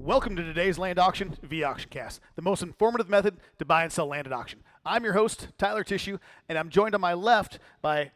Welcome to today's land auction via AuctionCast, the most informative method to buy and sell land at auction. I'm your host, Tyler Tissue, and I'm joined on my left by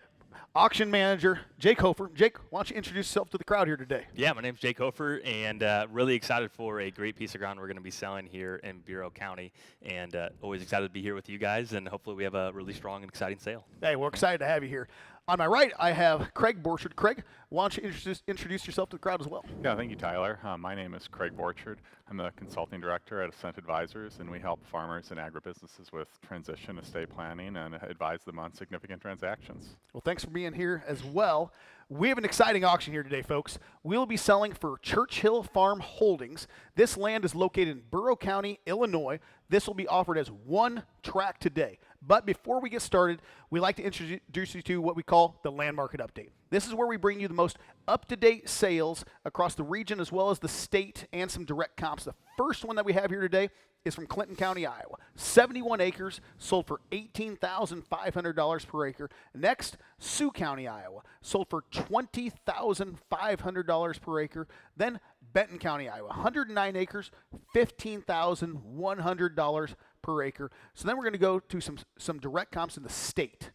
auction manager Jake Hofer. Jake, why don't you introduce yourself to the crowd here today? Yeah, my name's Jake Hofer, and really excited for a great piece of ground we're going to be selling here in Bureau County, and always excited to be here with you guys, and hopefully we have a really strong and exciting sale. Hey, we're excited to have you here. On my right, I have Craig Borchard. Craig, why don't you introduce yourself to the crowd as well? Yeah, thank you, Tyler. My name is Craig Borchard. I'm the consulting director at Ascent Advisors, and we help farmers and agribusinesses with transition estate planning and advise them on significant transactions. Well, thanks for being here as well. We have an exciting auction here today, folks. We'll be selling for Churchill Farm Holdings. This land is located in Bureau County, Illinois. This will be offered as one tract today. But before we get started, we like to introduce you to what we call the land market update. This is where we bring you the most up-to-date sales across the region as well as the state and some direct comps. The first one that we have here today is from Clinton County, Iowa. 71 acres, sold for $18,500 per acre. Next, Sioux County, Iowa, sold for $20,500 per acre. Then Benton County, Iowa, 109 acres, $15,100 per acre. So then we're going to go to some direct comps in the state.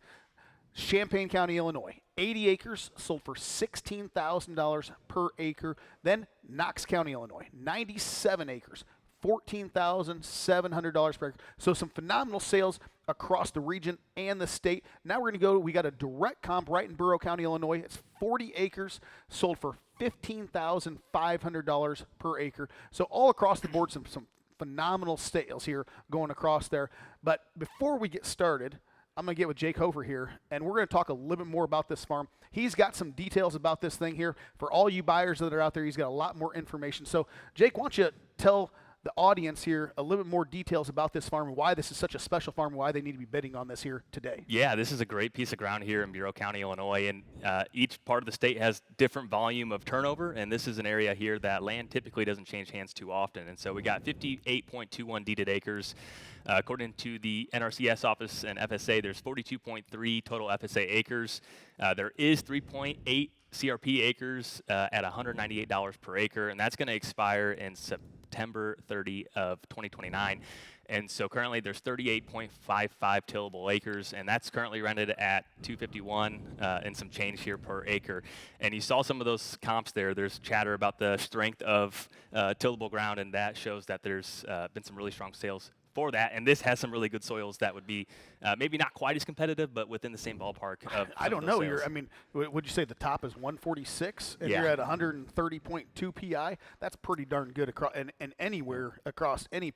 Champaign County, Illinois, 80 acres, sold for $16,000 per acre. Then Knox County, Illinois, 97 acres, $14,700 per acre. So some phenomenal sales across the region and the state. Now we're going to go, we got a direct comp right in Bureau County, Illinois. It's 40 acres, sold for $15,500 per acre. So all across the board, some phenomenal sales here going across there. But before we get started, I'm going to get with Jake Hofer here, and we're going to talk a little bit more about this farm. He's got some details about this thing here. For all you buyers that are out there, he's got a lot more information. So, Jake, why don't you tell the audience here a little bit more details about this farm and why this is such a special farm and why they need to be bidding on this here today. Yeah, this is a great piece of ground here in Bureau County, Illinois, and each part of the state has different volume of turnover, and this is an area here that land typically doesn't change hands too often. And so we got 58.21 deeded acres. According to the NRCS office and FSA, there's 42.3 total FSA acres. There is 3.8 CRP acres at $198 per acre, and that's going to expire in September 30 of 2029. And so currently there's 38.55 tillable acres, and that's currently rented at $251 and some change here per acre. And you saw some of those comps there. There's chatter about the strength of tillable ground, and that shows that there's been some really strong sales for that, and this has some really good soils that would be maybe not quite as competitive, but within the same ballpark of I don't know. Sales. Would you say the top is 146 and Yeah. you're at 130.2 pi? That's pretty darn good across and anywhere across any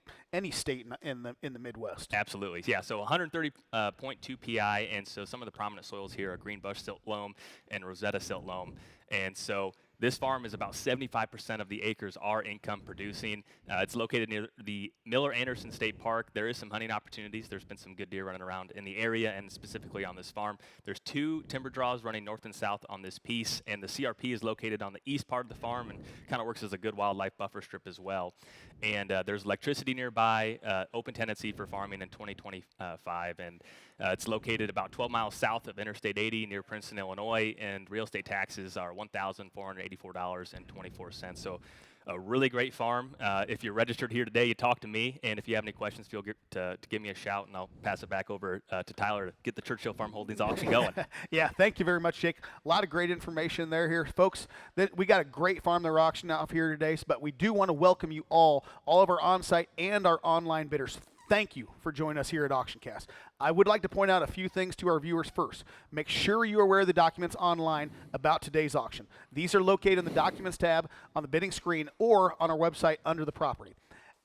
state in the Midwest. Absolutely, yeah. So 130.2 pi, and so some of the prominent soils here are green bush silt loam and Rosetta silt loam, and so this farm is about 75% of the acres are income producing. It's located near the Miller-Anderson State Park. There is some hunting opportunities. There's been some good deer running around in the area and specifically on this farm. There's 2 timber draws running north and south on this piece, and the CRP is located on the east part of the farm and kind of works as a good wildlife buffer strip as well. And there's electricity nearby, open tenancy for farming in 2025, and it's located about 12 miles south of Interstate 80 near Princeton, Illinois, and real estate taxes are $1,484.24. So a really great farm. If you're registered here today, you talk to me, and if you have any questions, feel free to give me a shout, and I'll pass it back over to Tyler to get the Churchill Farm Holdings Auction going. Yeah, thank you very much, Jake. A lot of great information here, folks. We got a great farm that we're auctioning off here today, but we do want to welcome you all of our on-site and our online bidders. Thank you for joining us here at AuctionCast. I would like to point out a few things to our viewers first. Make sure you are aware of the documents online about today's auction. These are located in the Documents tab on the bidding screen or on our website under the property.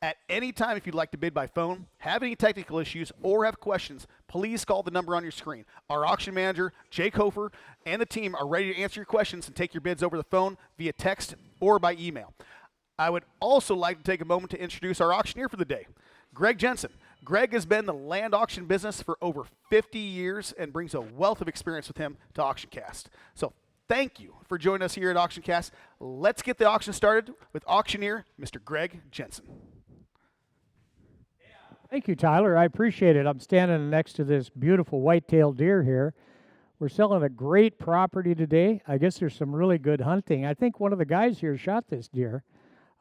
At any time, if you'd like to bid by phone, have any technical issues, or have questions, please call the number on your screen. Our auction manager, Jake Hofer, and the team are ready to answer your questions and take your bids over the phone, via text, or by email. I would also like to take a moment to introduce our auctioneer for the day, Greg Jensen. Greg has been in the land auction business for over 50 years and brings a wealth of experience with him to AuctionCast. So thank you for joining us here at AuctionCast. Let's get the auction started with auctioneer Mr. Greg Jensen. Thank you, Tyler. I appreciate it. I'm standing next to this beautiful white-tailed deer here. We're selling a great property today. I guess there's some really good hunting. I think one of the guys here shot this deer.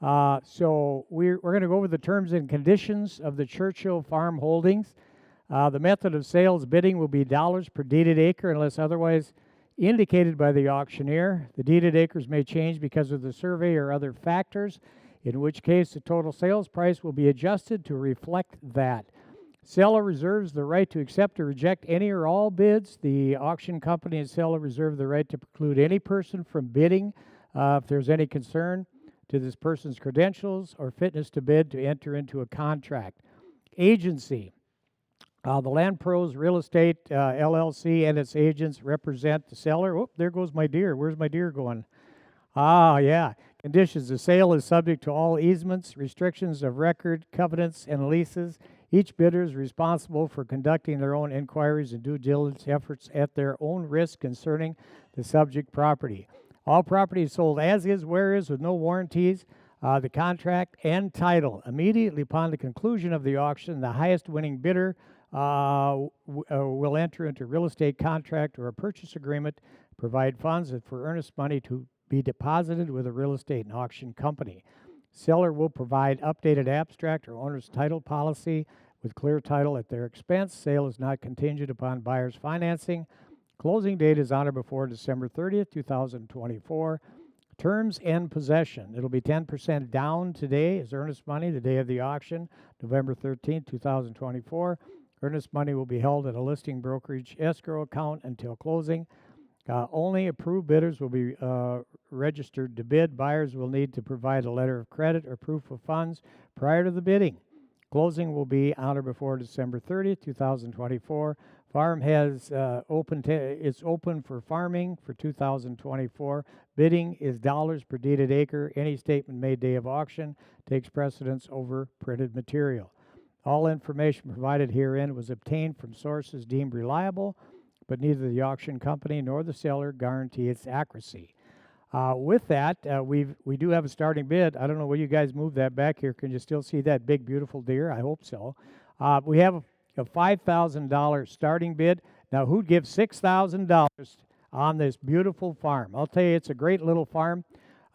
So we're going to go over the terms and conditions of the Churchill Farm Holdings. The method of sales bidding will be dollars per deeded acre unless otherwise indicated by the auctioneer. The deeded acres may change because of the survey or other factors, in which case the total sales price will be adjusted to reflect that. Seller reserves the right to accept or reject any or all bids. The auction company and seller reserve the right to preclude any person from bidding if there's any concern to this person's credentials or fitness to bid to enter into a contract. Agency. The LandProz Real Estate LLC and its agents represent the seller. Oh, there goes my deer. Where's my deer going? Ah, yeah. Conditions. The sale is subject to all easements, restrictions of record, covenants, and leases. Each bidder is responsible for conducting their own inquiries and due diligence efforts at their own risk concerning the subject property. All property is sold as is, where is, with no warranties. The contract and title. Immediately upon the conclusion of the auction, the highest winning bidder will enter into a real estate contract or a purchase agreement, provide funds for earnest money to be deposited with a real estate and auction company. Seller will provide updated abstract or owner's title policy with clear title at their expense. Sale is not contingent upon buyer's financing. Closing date is on or before December 30th, 2024. Terms and possession. It'll be 10% down today as earnest money, the day of the auction, November 13th, 2024. Earnest money will be held at a listing brokerage escrow account until closing. Only approved bidders will be registered to bid. Buyers will need to provide a letter of credit or proof of funds prior to the bidding. Closing will be on or before December 30th, 2024. Farm has it's open for farming for 2024. Bidding is dollars per deeded acre. Any statement made day of auction takes precedence over printed material. All information provided herein was obtained from sources deemed reliable, but neither the auction company nor the seller guarantee its accuracy. With that, we do have a starting bid. I don't know where you guys moved that back here. Can you still see that big, beautiful deer? I hope so. We have a $5,000 starting bid. Now, who'd give $6,000 on this beautiful farm? I'll tell you, it's a great little farm.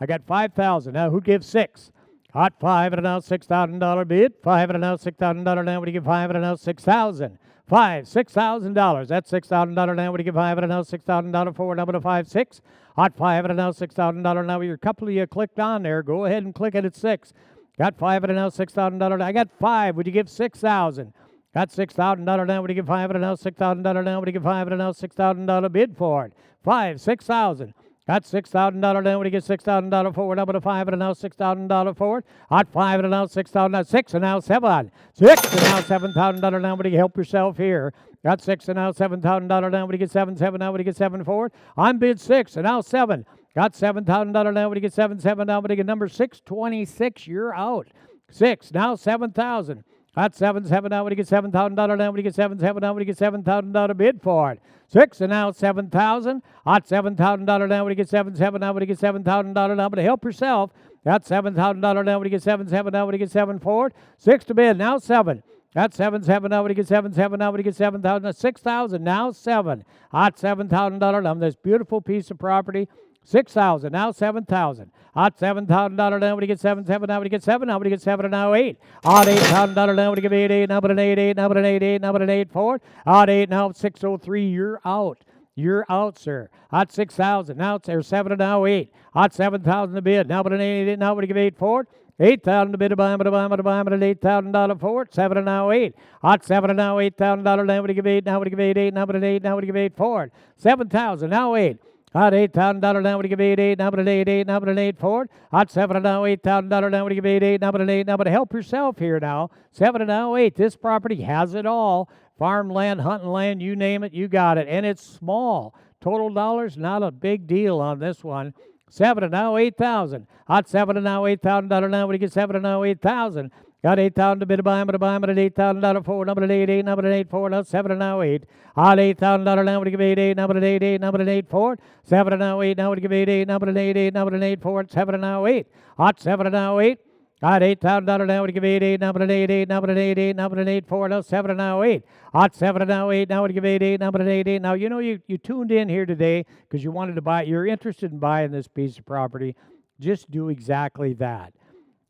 I got $5,000. Now, who'd give $6,000? Hot $5 and out $6,000 bid. $5 and out $6,000. Now, what do you give $5 and out $6,000? $6,000. That's $6,000 now. What do you give $5 and out $6,000 for? Number to 5-6. Hot $5 and out $6,000 now. Your couple of you clicked on there. Go ahead and click it at 6. Got $5 and out $6,000. I got 5. Would you give $6,000? Got $6,000 now. Would you give $5 and out $6,000 now? Would you give $5 and out $6,000 bid for it? $6,000. Got $6,000 now. Would you get $6,000 for it? Number to 5 and now $6,000 for it. Hot 5 and now $6,000. 6 and now 7. 6 and now $7,000 now. Would you help yourself here? Got 6 and now $7,000 now. Would you get 7 now? Would you get 7 for it? On bid 6 and now 7. Got $7,000 now. Would you get 7 now? Would you get number 626? You're out. 6 now 7,000. Got 7 now. Would you get $7,000 now? Would you get 7 now? Would you get $7,000 bid for it? 6 and now 7,000. Hot $7,000 now. Would you get 7 now? Would you get $7,000 now? But to help yourself, got $7,000 now. Would you get 7 now? Would you get 7 for it? 6 to bid now 7. Got 7 now. Would you get 7 now? Would you get 7,000? 6,000 now 7. Hot $7,000 on this beautiful piece of property. 6,000 now 7,000. Hot $7,000 now. Would you get 7 now? Would you get 7 now? Would you get 7 now 8? Hot $8,000 now. Would you give 8 now? But an 8 now. But an 8 now. But an 8 for it. Hot 8 now 603. You're out. You're out, sir. Hot 6,000 now. There's 7 now 8. Hot 7,000 to bid now. But an 8 now. Would you give 8 for it? 8,000 to bid, but an $8,000 for it. 7 now 8. Hot 7 now $8,000 now. Would you give 8 now? Would you give 8 now? But an 8 now. Would you give 8 for it? 7,000 now 8. Hot $8,000 now. Would you give 8 now? But an 8 now. But an 8 for it. Hot 7 now $8,000 now. Would you give 8 now? But an 8 now. But help yourself here now. 7 now 8. This property has it all. Farmland, hunting land, you name it, you got it. And it's small. Total dollars, not a big deal on this one. 7 now 8,000. Hot 7 now $8,000 now. Would you get 7 now 8,000? Got 8,000 to bid to buy, but an $8,000 for number 8, number 8 for now 7 now 8. Hot $8,000 now. Would you give 8 number 8, number 8 for it? 7 now 8 now. Would you give 8 number 8, number 8 for it? 7 now 8. Hot 7 now 8. Hot $8,000 now. Would you give 8 number 8, number 8, number 8 for now 7 now 8. Hot 7 now 8 now. Would you give 8 number 8. Now you know you tuned in here today because you wanted to buy. You're interested in buying this piece of property. Just do exactly that.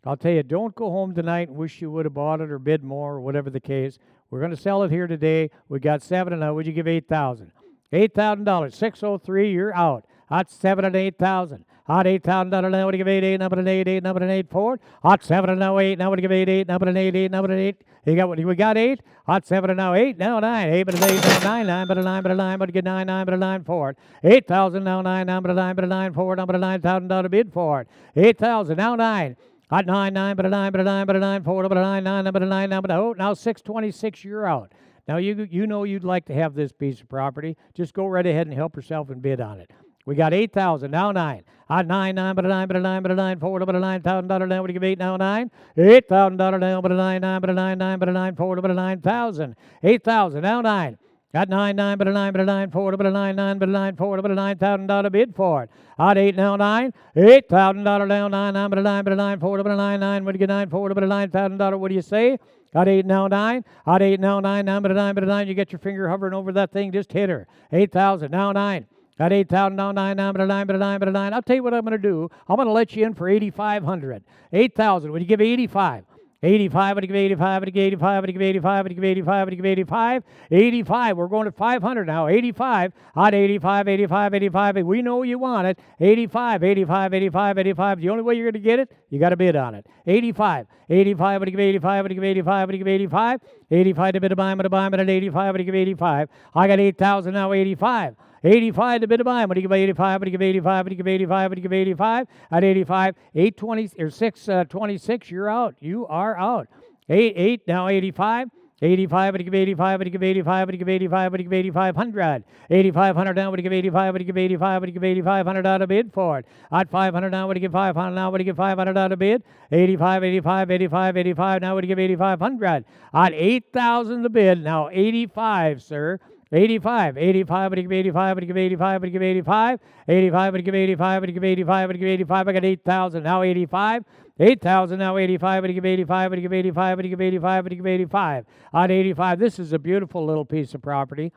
I'll tell you, don't go home tonight and wish you would have bought it or bid more or whatever the case. We're going to sell it here today. We got 7 and now. Would you give 8,000? $8,000. 603. You're out. Hot 7 and 8,000. Hot $8,000 now. Would you give 8 number and 8 number and 8 Ford? Hot 7 and now 8. Now would you give 8 number and 8 number and 8? You got what? We got 8. Hot 7 and now 8. Now 9. 8 but 8 now 9 9 but 9 but 9 but get 9 9 but 9 Ford. 8,000 now 9 number 9 but 9 Ford number $9,000 bid for it. 8,000 now 9. Hot 9 9 but 9 but 9 but 9 Ford but 9 9 number 9 number. Oh, now 626. You're out. Now you know you'd like to have this piece of property. Just go right ahead and help yourself and bid on it. We got 8,000 now 9. Hot 9 9 but 9 but 9 but 9 Ford but $9,000 now. Would you give 8 now 9? $8,000 now but 9 9 but 9 9 but 9 Ford but 9,000. 8,000 now 9. Got 9 9 but 9 but 9 Ford but 9 9 but 9 Ford but $9,000 bid for it. Hot 8 now 9. $8,000 now 9 9 but 9 but 9 Ford but 9 9. Would you get 9 Ford but $9,000? What do you say? Hot 8 now 9. Hot 8 now 9 9 but 9 but 9. You get your finger hovering over that thing. Just hit her. 8,000 now 9. Got 8,000 now 9 9 but 9 but 9 but 9. I'll tell you what I'm going to do. I'm going to let you in for 8,500. 8,000. Would you give 85? 85, would you give 85, would you give 85, would you give 85, would you give 85, would you give 85? 85, we're going to 500 now, 85, hot 85, 85, 85, we know you want it, 85, 85, 85, 85, the only way you're going to get it, you got to bid on it, 85, 85, would you give 85, would you give 85, would you give 85, 85 to bid a buy, but at 85, would you give 85, I got 8,000 now, 85. 85 to bid a buy. What do you give 85? What do you give 85? What do you give 85? What do you give 85? At 85, 820 or 626, you're out. You are out. 8 now 85. 85, what do you give 85? What do you give 85? What do you give 85? What do you give 8,500? 8,500 now, what do you give 85? What do you give 85? What do you give 8,500 out of bid for it? At 500 now, what do you give 500 now? What do you give 500 out of bid? 85, 85, 85, 85, now what do you give 8,500? At 8,000 the bid, now 85, sir. 85, 85, what do you give 85, what do you give 85, what do you give 85, 85, what do you give 85, what do you give 85, what do you give 85, I got 8,000, now 85, 8,000, now 85, what do you give 85, what do you give 85, what do you give 85, what do you give 85, on 85, this is a beautiful little piece of property,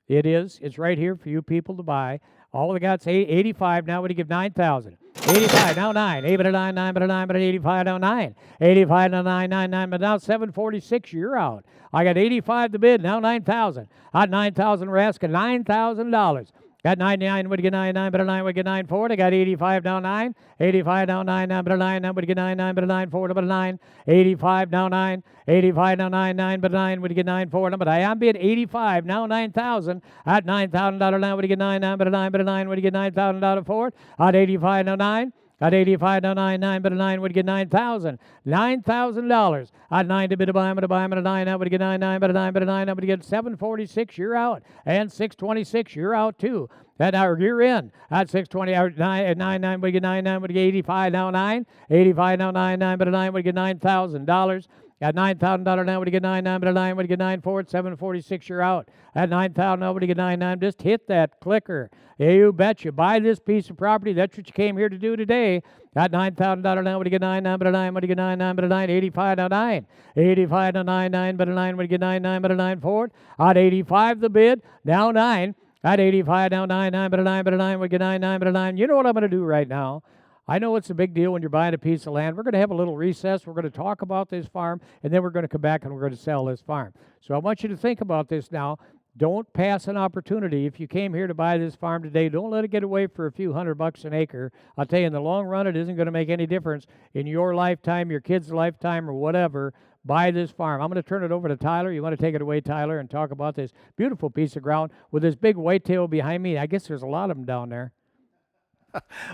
it is, it's right here for you people to buy, all we got's 85, now what do you give 9,000, 85, now 9, 8 but a 9, 9 but a 9 but 85, now 9, 85, now 9, 9, 9, but now 746, you're out. I got 85 to bid, now 9,000. At 9,000, we're asking $9,000. Got 99, would you get 99, but a 9 would get 9 for it. I got 85, now 9. 85, now 9, 9, but a 9, now would you get 9, 9, but a 9 for it, but a 9. 85, now 9. 85, now 9, 9, but a 9, would you get 9 for it. But I am bid 85, now 9,000. At $9,000, now would you get 9, 9, but a 9, but a 9, would you get $9,000 for it. At 85, now 9. At 85, now 9, 9, but a 9 would get 9,000. $9,000. At 9 to bid a buy, but a 9, now would get 9, 9, but a 9, but a 9, now would get 746, you're out. And 626, you're out too. That hour, you're in. At 620, at 9, 9, would get 9, 9, would get 85, now 9. 85, now 9, 9, but a 9 would get $9,000. At $9,000 now, would you get 9, 9, but a 9 would you get 9 for it, 746, you're out. At 9,000 now, would you get 9, 9, just hit that clicker. Yeah, you betcha. Buy this piece of property. That's what you came here to do today. At $9,000 now, would you get 9, 9, but a 9, would you get 9, 9, but a 9, 85 now 9. 85 now 9, 9, but a 9, would you get 9, 9, but a 9 for it. At 85 the bid, now 9. At 85 now 9, 9, but a 9, but a 9, would you get 9, 9, but a 9. You know what I'm going to do right now? I know it's a big deal when you're buying a piece of land. We're going to have a little recess. We're going to talk about this farm, and then we're going to come back and we're going to sell this farm. So I want you to think about this now. Don't pass an opportunity. If you came here to buy this farm today, don't let it get away for a few $100 an acre. I'll tell you, in the long run, it isn't going to make any difference in your lifetime, your kid's lifetime, or whatever. Buy this farm. I'm going to turn it over to Tyler. You want to take it away, Tyler, and talk about this beautiful piece of ground with this big whitetail behind me. I guess there's a lot of them down there.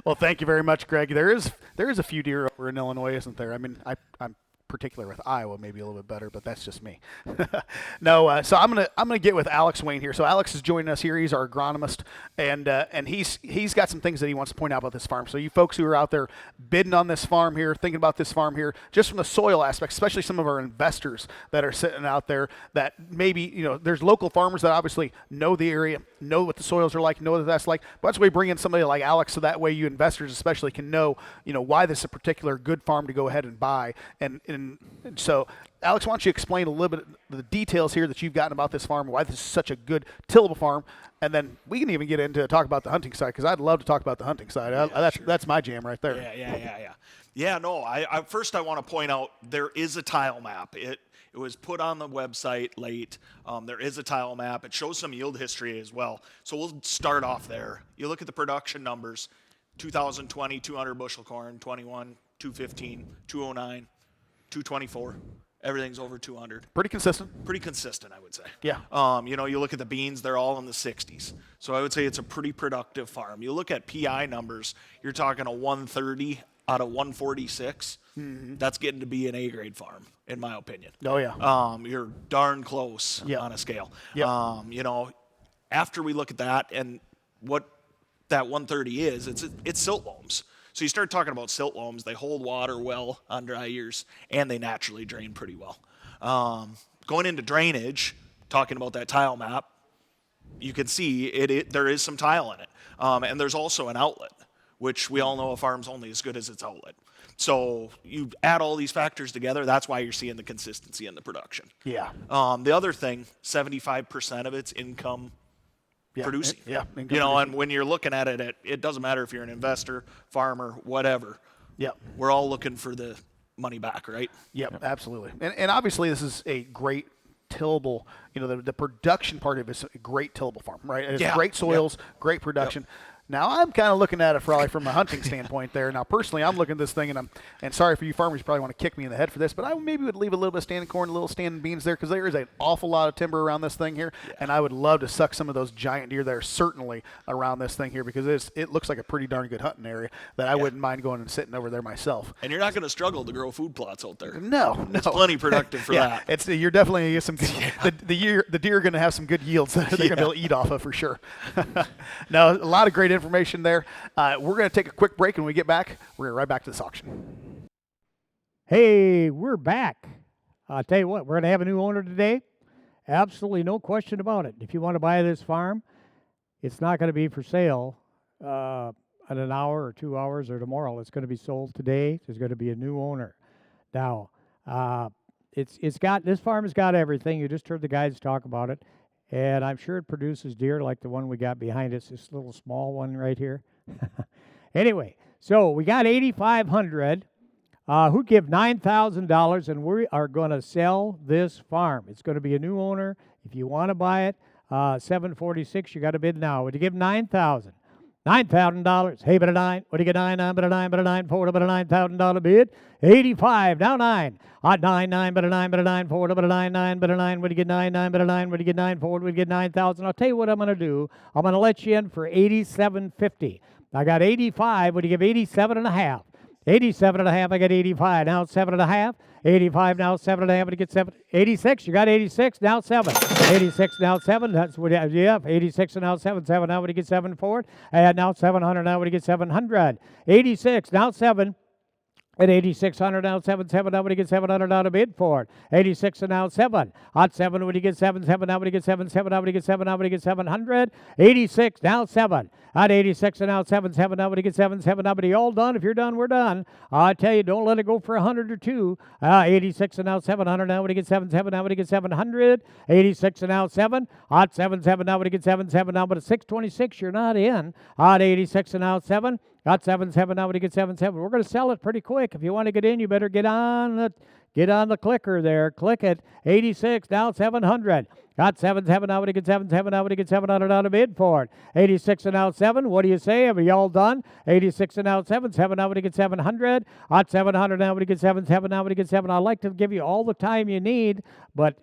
Well, thank you very much, Greg. There is a few deer over in Illinois, isn't there? I mean, I'm particular with Iowa, maybe a little bit better, but that's just me. No, so I'm gonna get with Alex Wayne here. So Alex is joining us here. He's our agronomist, and he's got some things that he wants to point out about this farm. So you folks who are out there bidding on this farm here, thinking about this farm here, just from the soil aspect, especially some of our investors that are sitting out there that maybe, there's local farmers that obviously know the area, know what the soils are like, know what that's like. But that's why we bring in somebody like Alex, so that way you investors especially can know, why this is a particular good farm to go ahead and buy. And so, Alex, why don't you explain a little bit of the details here that you've gotten about this farm, why this is such a good tillable farm, and then we can even get into talk about the hunting side, because I'd love to talk about the hunting side. That's my jam right there. Yeah. Yeah, no, first I want to point out there is a tile map. It was put on the website late. There is a tile map. It shows some yield history as well. So we'll start off there. You look at the production numbers, 2020, 200 bushel corn, 21, 215, 209, 224. Everything's over 200. Pretty consistent. Pretty consistent, I would say. Yeah. You know, you look at the beans, they're all in the 60s. So I would say it's a pretty productive farm. You look at PI numbers, you're talking a 130 out of 146. That's getting to be an A-grade farm, in my opinion. Oh, yeah. You're darn close on a scale. Yeah. You know, after we look at that and what that 130 is, it's silt loams. So you start talking about silt loams, they hold water well on dry years, and they naturally drain pretty well. Going into drainage, talking about that tile map, you can see there is some tile in it. And there's also an outlet, which we all know a farm's only as good as its outlet. So you add all these factors together, that's why you're seeing the consistency in the production. Yeah. The other thing, 75% of it's income producing. Income you know, producing. and when you're looking at it, it doesn't matter if you're an investor, farmer, whatever. Yeah. We're all looking for the money back, right? Yep, absolutely. And obviously this is a great tillable, you know, the production part of it is a great tillable farm, right? It's great soils, great production. Now I'm kind of looking at it probably from a hunting standpoint there. Now personally, I'm looking at this thing and sorry for you farmers, you probably want to kick me in the head for this, but I maybe would leave a little bit of standing corn, a little standing beans there because there is an awful lot of timber around this thing here, and I would love to suck some of those giant deer that are certainly around this thing here because it looks like a pretty darn good hunting area that I wouldn't mind going and sitting over there myself. And you're not going to struggle to grow food plots out there. No. It's plenty productive for that. You're definitely get some good, the deer are going to have some good yields that they're going to be able to eat off of for sure. No, a lot of great information there. We're going to take a quick break, and when we get back, we're going to right back to this auction. Hey, we're back. I'll tell you what, we're going to have a new owner today. Absolutely no question about it. If you want to buy this farm, it's not going to be for sale in an hour or 2 hours or tomorrow. It's going to be sold today. There's going to be a new owner. Now, this farm has got everything. You just heard the guys talk about it. And I'm sure it produces deer like the one we got behind us, this little small one right here. Anyway, so we got 8,500. Who'd give $9,000, and we are going to sell this farm. It's going to be a new owner. If you want to buy it, 746. You got to bid now. Would you give $9,000? $9,000. Hey, but a 9. What do you get? 9, but a 9, but a 9, 4, but a $9,000 bid. 85. Now 9. Odd 9, 9, but a 9, but a 9, 4, but a 9, 9, but a 9. What do you get? 9, 9, but a 9. What do you get? 9, 4. What do you get? 9,000. I'll tell you what I'm going to do. I'm going to let you in for $87.50. I got 85. Would you give 87.5? 87.5. I got 85. Now it's 7.5. 85. Now 7.5. Would you get 7? 86. You got 86. Now 7. 86. Now 7. That's what. Yeah. 86 and now 7. 7. Now would you get 7 for it? And now 700. Now would you get 700? 86. Now 7. At 8,600 now 7, 7 now would you get $700 bid for it. 86 and now 7. At 7 would you get 7, 7 now would you get 7, 7 now would you get 7, now would you get 700. 86 now 7. At 86 and now 7, 7 now would you get 7, 7 now. But you all done? If you're done, we're done. I tell you, don't let it go for 100 or 2. 86 and now 700 now would you get 7, 7 now would you get 700. 86 and now 7. At 7, 7 now would you get 7, 7 now. But at 626 you're not in. At 86 and now 7. Got 7, 7 now would you get 7, 7. We're going to sell it pretty quick. If you want to get in, you better get on the clicker there. Click it. 86 now 700. Got 7, 7 now would you get 7, 7 now would you get $700 bid for it. 86 and now 7. What do you say? Are you all done? 86 and now 7. 7 now would you get 700. At 700 now would you get 7, 7 now would you get 7. I'd like to give you all the time you need, but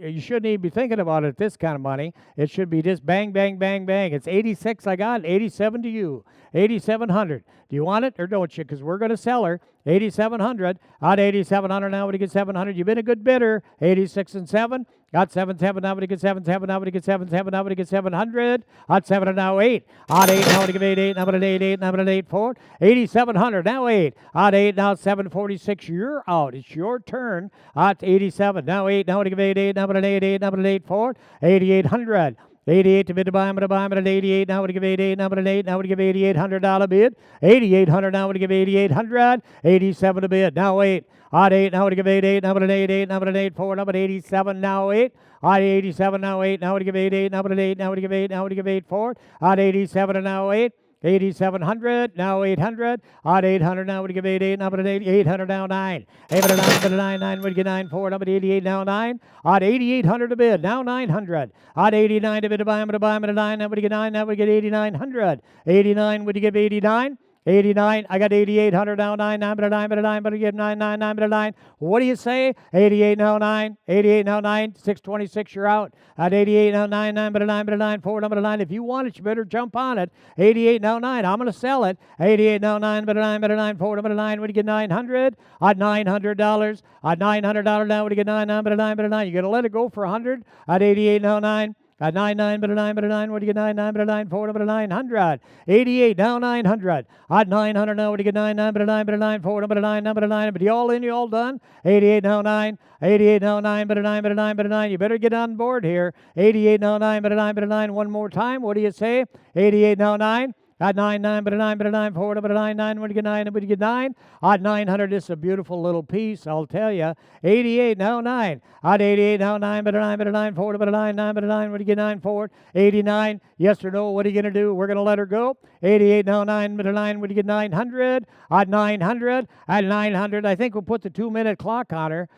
you shouldn't even be thinking about it this kind of money. It should be just bang, bang, bang, bang. It's 86 I got, 87 to you. 8,700. Do you want it or don't you? Because we're going to sell her. 8,700. At 8,700 now would you get 700. You've been a good bidder. 86 and 7. Got 7, 7 now would you get 7, 7 now would you get 7, 7 now would you get 700. At 7 and now 8. At 8 now would you get 8, 8 now would you get 8, 8 now would you get 8 4. 8,700 now 8. At 8 now 746. You're out. It's your turn. At 87 now 8 now would you get 8, 8 now would you get 8, 8 now would you get 8 4. 8,800. 88 to bid to buy him at 88. Now would you give 88? Now would 8? Now would you give $8,800 bid? 8,800. Now would you give 8,800? 87 to bid. Now 8. Odd 8. Now would you give 88? Now would 88? Now would 8 4. Now would 87. Now 8. Odd 87. Now 8. Now would you give 88? Now would 8? Now would you give 8? Now would you give 8 4? Odd 87 and now 8. 8,700, now 800, odd 800, now would give 88, now but 800, now 9, 809, but 9 would get 94, now but 88, now 9, odd 8,800 to bid, now 900, odd 89 to bid, to buy him, at a 9, now would get 9, now would get 8,900, 89 would you give 89, 89, I got 8,800 now 9, 9 but a 9 but a 9 but a give 9, 9, 9 but a 9. What do you say? 88 now 9, 88 now 9, 626 you're out. At 88 now 9, 9 but a 9 but a 9, 4 number 9. If you want it, you better jump on it. 88 now 9, I'm going to sell it. 88 now 9 but a 9 but a 9, 4 number 9. Would you get 900? At $900. At $900 now would you get 9, 9 but a 9 but a 9. You're going to let it go for 100? At 88 now 9. At 9 but a 9 but a 9, what do you get 9 but a 9, 4 but a 900. 88 now 900. At 900 now, what do you get 9 but a 9 but a 9, 4 but a 9 but a 9. But you all in, you all done? 88 now 9. 88 now 9 but a 9 but a 9 but a 9. You better get on board here. 88 now 9 but a 9 but a 9. One more time. What do you say? 88 now 9. At 9, 9, but a 9, but a 9, 4, but a 9, 9, when you get 9, when you get 9. At 900, this is a beautiful little piece, I'll tell you. 88, now 9. At 88, now 9, but a 9, but a 9, 4, but a 9, 9, but a 9, when you get 9, 4. 89, yes or no, what are you going to do? We're going to let her go. 88, now 9, but a 9, when you get 900. At 900, I think we'll put the 2-minute clock on her.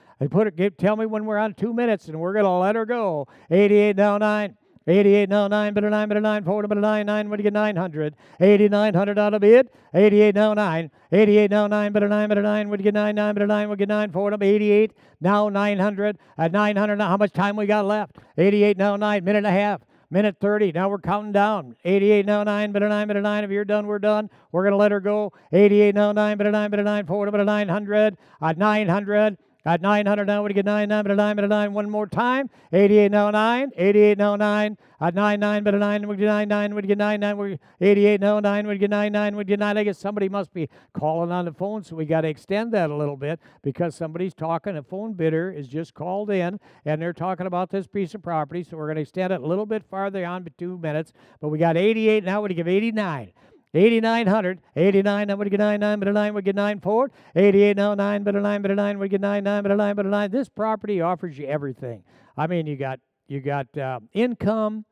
Tell me when we're on 2 minutes, and we're going to let her go. 88, now 9. 88 now 9 but a 9 but a 9 4 but a 9 9 when you get 900. 8900 out of bid. 88 now 9. 88 now 9 but a 9 but a 9 when you get 9 9 but a 9 we get 9 4 up 88 now 900. At 900 now how much time we got left? 88 now 9 minute and a half. Minute 30. Now we're counting down. 88 now 9 but a 9 but a 9. If you're done, we're done. We're going to let her go. 88 now 9 but a 9 but a 9 4 but a 900. At 900. At 900 now, we get 9, 9, but a 9, but a 9. One more time. 88 now 9. 88 now 9. At 9, 9, but a 9, we get 9, 9, we get 9, 9. 88 now 9, we get 9, 9, we get 9. I guess somebody must be calling on the phone, so we got to extend that a little bit because somebody's talking. A phone bidder is just called in, and they're talking about this piece of property, so we're going to extend it a little bit farther on, but 2 minutes. But we got 88 now, we give 89. 8,900, 89, now would get 9, 9, but a 9 would get 9 4. 88 now 9, but a 9, but a 9 would get 9, 9, but a 9, but a 9. This property offers you everything. I mean, you got income,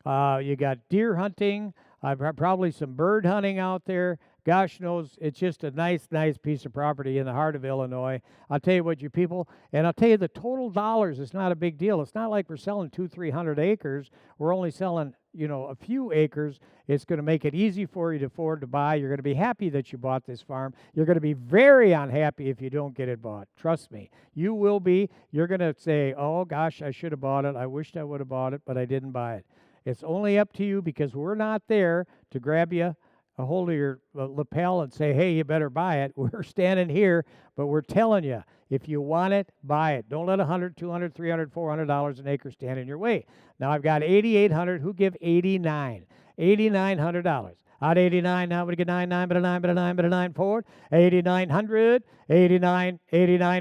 you got deer hunting, probably some bird hunting out there. Gosh knows, it's just a nice piece of property in the heart of Illinois. I'll tell you what, you people, and I'll tell you the total dollars is not a big deal. It's not like we're selling 200-300 acres. We're only selling, a few acres. It's going to make it easy for you to afford to buy. You're going to be happy that you bought this farm. You're going to be very unhappy if you don't get it bought. Trust me. You will be. You're going to say, oh, gosh, I should have bought it. I wished I would have bought it, but I didn't buy it. It's only up to you because we're not there to grab you a hold of your lapel and say, hey, you better buy it. We're standing here, but we're telling you, if you want it, buy it. Don't let $100, $200, $300, $400 an acre stand in your way. Now I've got 8,800. Who give 89? $8,900. At 89, now we get 9, 9, but a 9, but a 9, but a 9 forward. 8,900. 89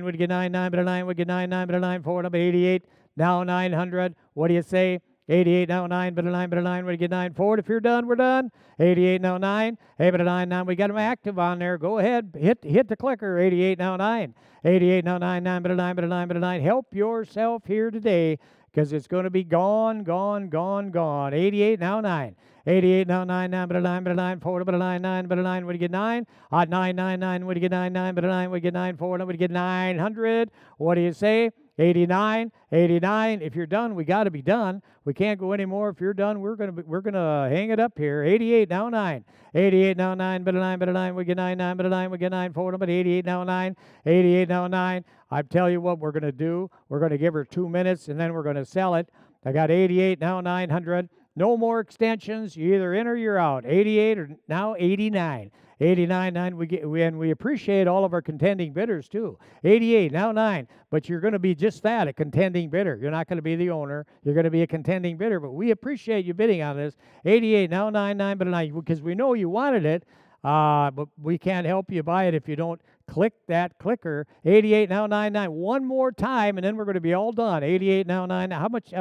would get 9, 9, but a 9 would get 9, 9, but a 9 forward. Up 88, now 900. What do you say? 88 now 9, but a 9, but a 9 would get 9 forward. If you're done, we're done. 88 now 9. Hey, but a 9 now. We got them active on there. Go ahead. Hit the clicker. 88 now 9. 88 now 9, 9, but a 9, but a 9, but a 9. Help yourself here today because it's going to be gone. 88 now 9. 88 now 9, 9, but a 9, but a 9, 4, but a 9, 9, but a 9 would get 9. At 9, 9, 9 would get 9, 9, but a 9 would get 9, 4, would get 900. What do you say? 89. If you're done, we got to be done. We can't go anymore. If you're done, we're gonna hang it up here. 88 now 9. 88 now 9, but a 9, but a 9 we get 9, 9, but a 9 we get 9 forward. But 88 now 9. 88 now 9. I tell you what we're gonna do. We're gonna give her 2 minutes and then we're gonna sell it. I got 88 now 900. No more extensions. You're either in or you're out. 88 or now 89. 89, 9, and we appreciate all of our contending bidders too. 88, now 9, but you're going to be just that, a contending bidder. You're not going to be the owner. You're going to be a contending bidder, but we appreciate you bidding on this. 88, now 9, 9, but a 9, because we know you wanted it, but we can't help you buy it if you don't click that clicker. 88, now 9, 9. One more time, and then we're going to be all done. 88, now 9. How much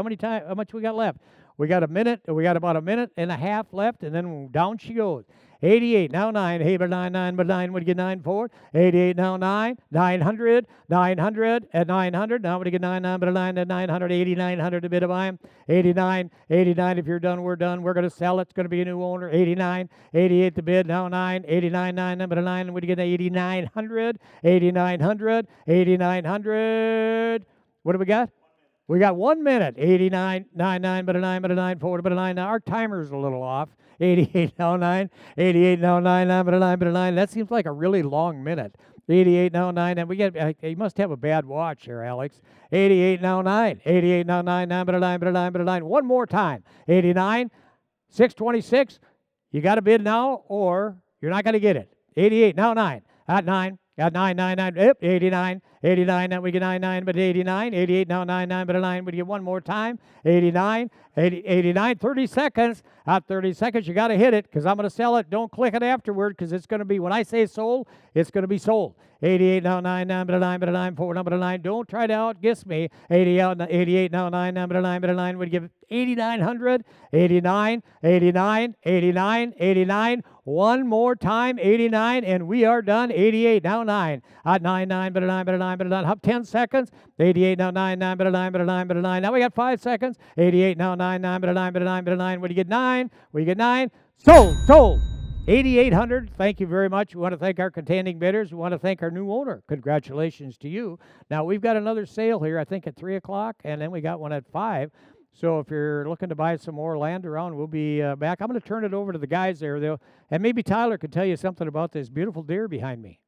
we got left? We got about a minute and a half left, and then down she goes. 88, now 9. Hey, but 9, but 9 would get 9 forward. 88, now 9. 900, 900, at 900. Now would get 9, but 9 at 900. 8900 a bit of mine. 89, 89. If you're done, we're done. We're going to sell. It's going to be a new owner. 89, 88 the bid. Now 9. 89, 9, but 9 would get 8900. 8900, 8900. What do we got? We got 1 minute. 89, 99, but a 9, but a 9, forward, but a 9. Now our timer's a little off. 88, now 9. 88, now 9, 9, but a 9, but a 9. That seems like a really long minute. 88, now 9, and we get, you must have a bad watch here, Alex. 88, now 9. 88, now 9, 9, but a 9, but a 9, but a 9. One more time. 89, 626. You got to bid now, or you're not going to get it. 88, now 9. At 9. Got 9, 9, 9. Yep, 89. 89, now we get 9, 9, but 89. 88, now 9, 9, but a 9. We get one more time. 89, 89, 30 seconds. At 30 seconds, you got to hit it because I'm going to sell it. Don't click it afterward because it's going to be, when I say sold, it's going to be sold. 88, now 9, 9, but a 9, but a 9, forward, number 9. Don't try to outguess me. 88, now 9, 9, but a 9, but a 9. Would give 8,900. 89, 89, 89, 89. One more time, 89, and we are done. 88, now 9. At 9, 9, but a 9, but a 9, but a 9. Up 10 seconds. 88, now 9, 9, but a 9, but a 9, but a 9. Now we got 5 seconds. 88, now 9, 9, but a 9, but a 9, but a 9. What do you get? 9. We get 9. Sold. 8,800. Thank you very much. We want to thank our contending bidders. We want to thank our new owner. Congratulations to you. Now, we've got another sale here, I think, at 3 o'clock, and then we got one at 5. So if you're looking to buy some more land around, we'll be back. I'm going to turn it over to the guys there. And maybe Tyler could tell you something about this beautiful deer behind me.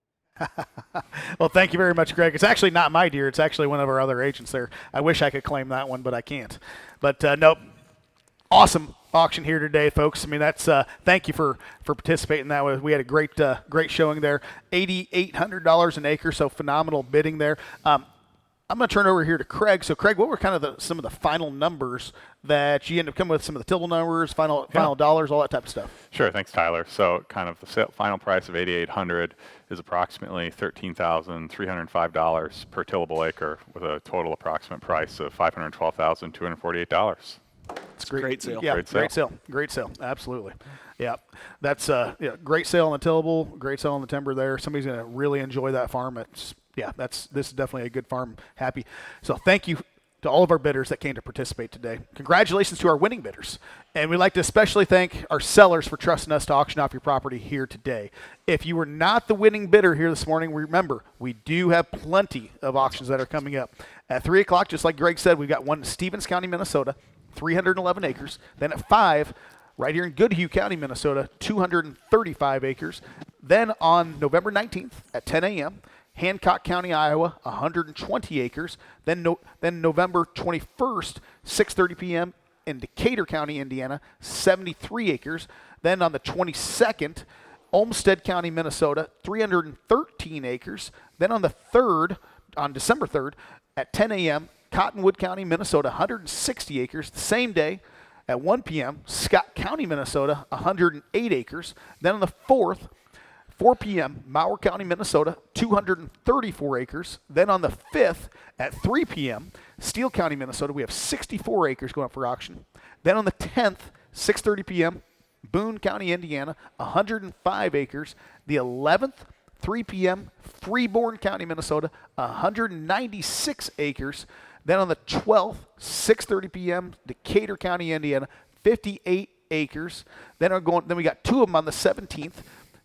Well, thank you very much, Greg. It's actually not my deer. It's actually one of our other agents there. I wish I could claim that one, but I can't. But, nope. Awesome auction here today, folks. I mean, that's thank you for participating in that. We had a great showing there. $8,800 an acre, so phenomenal bidding there. I'm going to turn over here to Craig. So, Craig, what were kind of some of the final numbers that you ended up coming with? Some of the tillable numbers, final dollars, all that type of stuff. Sure, thanks, Tyler. So, kind of the final price of $8,800 is approximately $13,305 per tillable acre, with a total approximate price of $512,248. It's a great sale. Yeah, great sale. Absolutely. Yeah, that's great sale on the tillable, great sale on the timber there. Somebody's going to really enjoy that farm. This is definitely a good farm. Happy. So thank you to all of our bidders that came to participate today. Congratulations to our winning bidders. And we'd like to especially thank our sellers for trusting us to auction off your property here today. If you were not the winning bidder here this morning, remember, we do have plenty of auctions that are coming up. At 3 o'clock, just like Greg said, we've got one in Stevens County, Minnesota, 311 acres. Then at 5, right here in Goodhue County, Minnesota, 235 acres. Then on November 19th at 10 a.m., Hancock County, Iowa, 120 acres. Then November 21st, 6:30 p.m. in Decatur County, Indiana, 73 acres. Then on the 22nd, Olmsted County, Minnesota, 313 acres. Then on the 3rd, on December 3rd, at 10 a.m., Cottonwood County, Minnesota, 160 acres. The same day at 1 p.m., Scott County, Minnesota, 108 acres. Then on the 4th, 4 p.m., Mower County, Minnesota, 234 acres. Then on the 5th at 3 p.m., Steele County, Minnesota, we have 64 acres going up for auction. Then on the 10th, 6:30 p.m., Boone County, Indiana, 105 acres. The 11th, 3 p.m., Freeborn County, Minnesota, 196 acres. Then on the 12th, 6:30 p.m., Decatur County, Indiana, 58 acres. Then we got 2 of them on the 17th.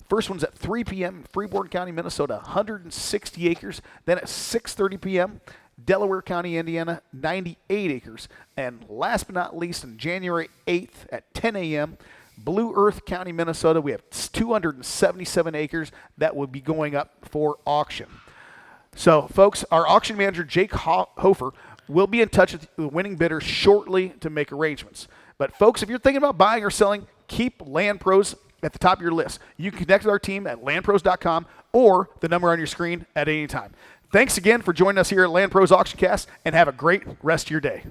First one's at 3 p.m. in Freeborn County, Minnesota, 160 acres. Then at 6:30 p.m., Delaware County, Indiana, 98 acres. And last but not least, on January 8th at 10 a.m., Blue Earth County, Minnesota, we have 277 acres that will be going up for auction. So, folks, our auction manager, Jake Hofer, will be in touch with the winning bidder shortly to make arrangements. But, folks, if you're thinking about buying or selling, keep LandProz at the top of your list. You can connect with our team at landproz.com or the number on your screen at any time. Thanks again for joining us here at LandProz AuctionCast, and have a great rest of your day.